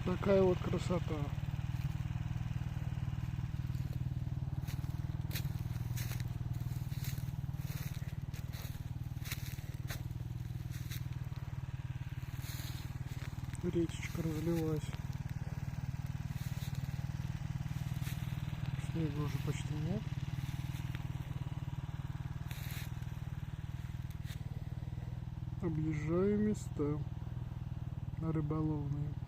Такая вот красота. Речечка разлилась. Снега уже почти нет. Объезжаю места рыболовные.